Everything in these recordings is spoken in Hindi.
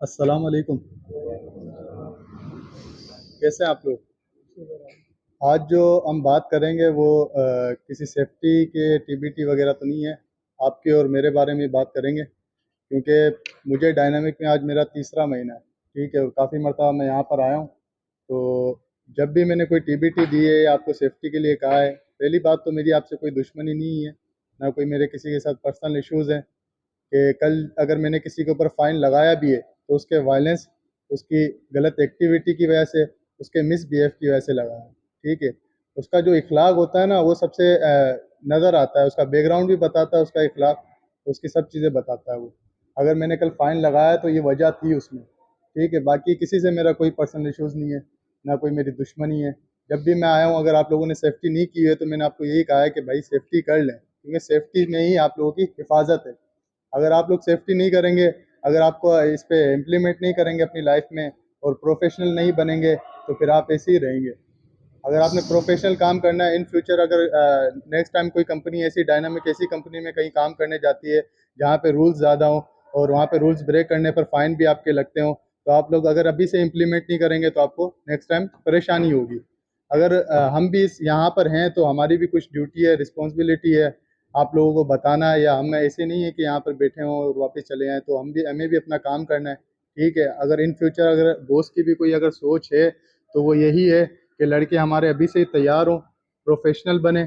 अस्सलाम वालेकुम। कैसे हैं आप लोग? आज जो हम बात करेंगे वो किसी सेफ्टी के टीबीटी वगैरह तो नहीं है, आपके और मेरे बारे में बात करेंगे क्योंकि मुझे डायनामिक में आज मेरा तीसरा महीना है, ठीक है, और काफ़ी मरतबा मैं यहाँ पर आया हूँ। तो जब भी मैंने कोई टीबीटी दी है या आपको सेफ्टी के लिए कहा है, पहली बात तो मेरी आपसे कोई दुश्मनी नहीं है, ना कोई मेरे किसी के साथ पर्सनल इश्यूज़ हैं कि कल अगर मैंने किसी के ऊपर फ़ाइन लगाया भी है तो उसके वायलेंस, उसकी गलत एक्टिविटी की वजह से, उसके मिसबिहेव की वजह से लगाया है, ठीक है। उसका जो इखलाक होता है ना वो सबसे नज़र आता है, उसका बैकग्राउंड भी बताता है, उसका इखलाक, उसकी सब चीज़ें बताता है वो। अगर मैंने कल फ़ाइन लगाया तो ये वजह थी उसमें, ठीक है। बाकी किसी से मेरा कोई पर्सनल इश्यूज़ नहीं है, ना कोई मेरी दुश्मनी है। जब भी मैं आया हूँ, अगर आप लोगों ने सेफ्टी नहीं की है तो मैंने आपको यही कहा है कि भाई सेफ्टी कर लें, क्योंकि सेफ्टी में ही आप लोगों की हिफाजत है। अगर आप लोग सेफ्टी नहीं करेंगे, अगर आपको इस पे इम्प्लीमेंट नहीं करेंगे अपनी लाइफ में और प्रोफेशनल नहीं बनेंगे तो फिर आप ऐसे ही रहेंगे। अगर आपने प्रोफेशनल काम करना है इन फ्यूचर, अगर नेक्स्ट टाइम कोई कंपनी ऐसी डायनामिक ऐसी कंपनी में कहीं काम करने जाती है जहाँ पे रूल्स ज़्यादा हों और वहाँ पे रूल्स ब्रेक करने पर फ़ाइन भी आपके लगते हों, तो आप लोग अगर अभी से इम्प्लीमेंट नहीं करेंगे तो आपको नेक्स्ट टाइम परेशानी होगी। अगर हम भी इस यहाँ पर हैं तो हमारी भी कुछ ड्यूटी है, रिस्पॉन्सिबिलिटी है आप लोगों को बताना है, या हम ऐसे नहीं है कि यहाँ पर बैठे हों और वापस चले आएँ, तो हमें भी अपना काम करना है, ठीक है। अगर इन फ्यूचर अगर बॉस की भी कोई अगर सोच है तो वो यही है कि लड़के हमारे अभी से ही तैयार हों, प्रोफेशनल बने,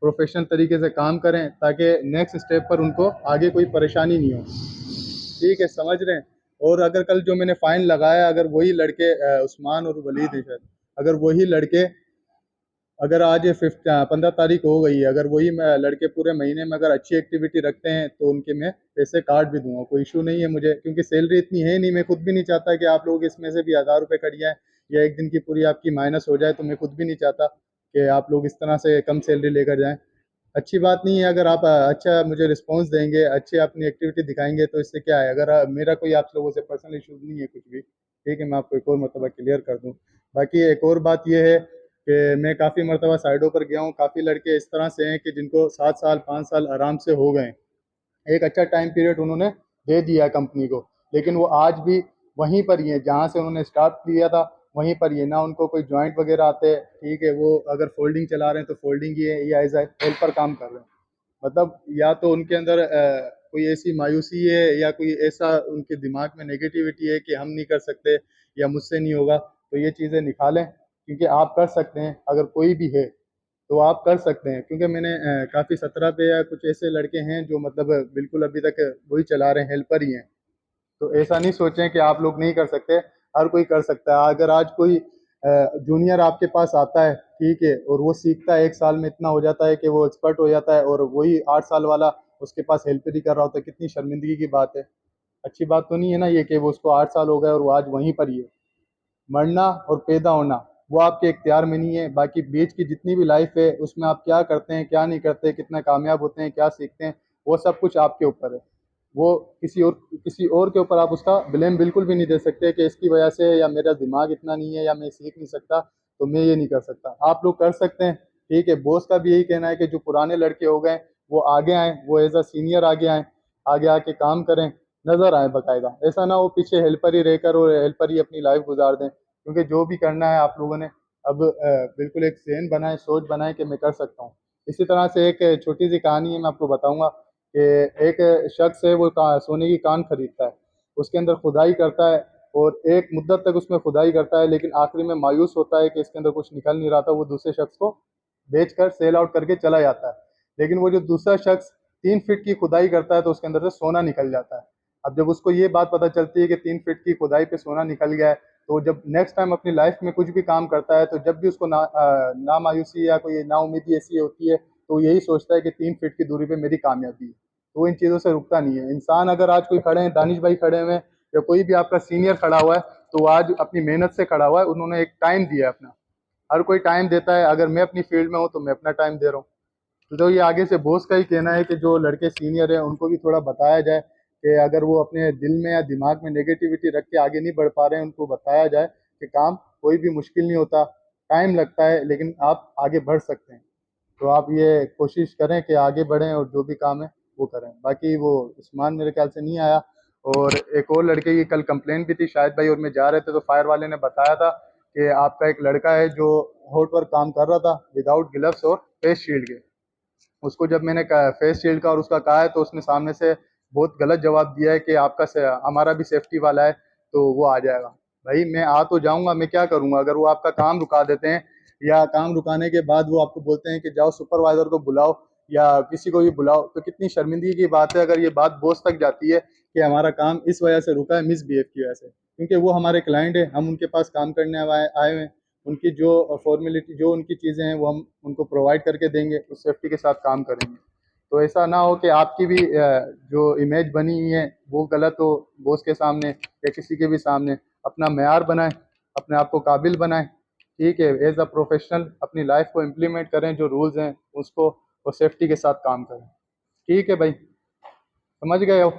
प्रोफेशनल तरीके से काम करें ताकि नेक्स्ट स्टेप पर उनको आगे कोई परेशानी नहीं हो, ठीक है, समझ रहे हैं। और अगर कल जो मैंने फ़ाइन लगाया, अगर वही लड़के उस्मान और वलीद हैं शायद, अगर वही लड़के, अगर आज 15 तारीख हो गई है, अगर वही लड़के पूरे महीने में अगर अच्छी एक्टिविटी रखते हैं तो उनके मैं पैसे काट भी दूंगा, कोई इशू नहीं है मुझे, क्योंकि सैलरी इतनी है नहीं, मैं खुद भी नहीं चाहता कि आप लोग इसमें से भी 1000 रुपये कट जाएँ या एक दिन की पूरी आपकी माइनस हो जाए, तो मैं खुद भी नहीं चाहता कि आप लोग इस तरह से कम सैलरी लेकर जाएँ। अच्छी बात नहीं है, अगर आप अच्छा मुझे रिस्पॉन्स देंगे, अच्छी अपनी एक्टिविटी दिखाएंगे तो इससे क्या है, अगर मेरा कोई आप लोगों से पर्सनल इशूज़ नहीं है कुछ भी, ठीक है, मैं आपको एक और मरतबा क्लियर कर दूँ। बाकी एक और बात ये है कि मैं काफ़ी मरतबा साइडों पर गया हूँ, काफ़ी लड़के इस तरह से हैं कि जिनको 7 साल 5 साल आराम से हो गए, एक अच्छा टाइम पीरियड उन्होंने दे दिया है कंपनी को, लेकिन वो आज भी वहीं पर ही हैं जहाँ से उन्होंने स्टार्ट किया था, वहीं पर ही है। ना उनको कोई जॉइंट वगैरह आते हैं, ठीक है, वो अगर फोल्डिंग चला रहे हैं तो फोल्डिंग ही है या एज ए हेल्पर काम कर रहे हैं। मतलब या तो उनके अंदर कोई ऐसी मायूसी है या कोई ऐसा उनके दिमाग में नेगेटिविटी है कि हम नहीं कर सकते या मुझसे नहीं होगा, तो ये चीज़ें निकालें, क्योंकि आप कर सकते हैं, अगर कोई भी है तो आप कर सकते हैं। क्योंकि मैंने काफ़ी 17 पे या कुछ ऐसे लड़के हैं जो मतलब बिल्कुल अभी तक वही चला रहे हैं, हेल्पर ही हैं। तो ऐसा नहीं सोचें कि आप लोग नहीं कर सकते, हर कोई कर सकता है। अगर आज कोई जूनियर आपके पास आता है, ठीक है, और वो सीखता है, 1 साल में इतना हो जाता है कि वो एक्सपर्ट हो जाता है, और वही 8 साल वाला उसके पास हेल्पर ही कर रहा होता है, कितनी शर्मिंदगी की बात है। अच्छी बात तो नहीं है ना ये कि वो उसको 8 साल हो गए और वो आज वहीं पर ही है। मरना और पैदा होना वो आपके इख्तियार में नहीं है, बाकी बीच की जितनी भी लाइफ है उसमें आप क्या करते हैं क्या नहीं करते, कितना कामयाब होते हैं क्या सीखते हैं, वो सब कुछ आपके ऊपर है। वो किसी और के ऊपर आप उसका ब्लेम बिल्कुल भी नहीं दे सकते कि इसकी वजह से, या मेरा दिमाग इतना नहीं है, या मैं सीख नहीं सकता तो मैं ये नहीं कर सकता। आप लोग कर सकते हैं, ठीक है। बॉस का भी यही कहना है कि जो पुराने लड़के हो गए वो आगे आएँ, वो एज अ सीनियर आगे आएँ, आगे आके काम करें, नज़र आए बाकायदा। ऐसा ना वो पीछे हेल्पर ही रहकर और हेल्पर ही अपनी लाइफ गुजार दें, क्योंकि जो भी करना है आप लोगों ने अब बिल्कुल एक ज़हन बनाएँ, सोच बनाएँ कि मैं कर सकता हूँ। इसी तरह से एक छोटी-सी कहानी है, मैं आपको बताऊँगा कि एक शख्स है, वो का सोने की कान खरीदता है, उसके अंदर खुदाई करता है और एक मुद्दत तक उसमें खुदाई करता है, लेकिन आखिरी में मायूस होता है कि इसके अंदर कुछ निकल नहीं रहा था, वो दूसरे शख्स को बेचकर सेल आउट करके चला जाता है। लेकिन वो जो दूसरा शख्स 3 फीट की खुदाई करता है तो उसके अंदर से सोना निकल जाता है। अब जब उसको ये बात पता चलती है कि 3 फीट की खुदाई पे सोना निकल गया है, तो जब नेक्स्ट टाइम अपनी लाइफ में कुछ भी काम करता है तो जब भी उसको ना मायूसी या कोई नाउम्मीदी ऐसी होती है तो यही सोचता है कि 3 फीट की दूरी पे मेरी कामयाबी है, तो वो इन चीज़ों से रुकता नहीं है। इंसान अगर आज कोई खड़े हैं, दानिश भाई खड़े हुए हैं या कोई भी आपका सीनियर खड़ा हुआ है, तो वो आज अपनी मेहनत से खड़ा हुआ है, उन्होंने एक टाइम दिया है अपना। हर कोई टाइम देता है, अगर मैं अपनी फील्ड में हूँ तो मैं अपना टाइम दे रहा हूँ। तो ये आगे से बॉस का ही कहना है कि जो लड़के सीनियर हैं उनको भी थोड़ा बताया जाए कि अगर वो अपने दिल में या दिमाग में नेगेटिविटी रख के आगे नहीं बढ़ पा रहे हैं, उनको बताया जाए कि काम कोई भी मुश्किल नहीं होता, टाइम लगता है लेकिन आप आगे बढ़ सकते हैं। तो आप ये कोशिश करें कि आगे बढ़ें और जो भी काम है वो करें। बाकी वो उस्मान मेरे ख्याल से नहीं आया, और एक और लड़के की कल कंप्लेन भी थी शायद भाई, और मैं जा रहे थे तो फायर वाले ने बताया था कि आपका एक लड़का है जो हॉट वर्क काम कर रहा था विदाउट ग्लव्स और फेस शील्ड के। उसको जब मैंने फेस शील्ड का और उसका कहा है तो उसने सामने से बहुत गलत जवाब दिया है कि आपका हमारा भी सेफ्टी वाला है तो वो आ जाएगा। भाई मैं आ तो जाऊंगा, मैं क्या करूंगा अगर वो आपका काम रुका देते हैं, या काम रुकाने के बाद वो आपको बोलते हैं कि जाओ सुपरवाइजर को बुलाओ या किसी को भी बुलाओ, तो कितनी शर्मिंदगी की बात है अगर ये बात बॉस तक जाती है कि हमारा काम इस वजह से रुका है, मिसबिहेव की वजह से। क्योंकि वो हमारे क्लाइंट है, हम उनके पास काम करने आए हुए हैं, उनकी जो फॉर्मेलिटी जो उनकी चीज़ें हैं वो हम उनको प्रोवाइड करके देंगे, उस सेफ्टी के साथ काम करेंगे। तो ऐसा ना हो कि आपकी भी जो इमेज बनी हुई है वो गलत हो बॉस के सामने या किसी के भी सामने। अपना मेयार बनाएं, अपने आप को काबिल बनाएं, ठीक है, एज अ प्रोफेशनल अपनी लाइफ को इम्प्लीमेंट करें, जो रूल्स हैं उसको और सेफ्टी के साथ काम करें। ठीक है भाई, समझ गए हो?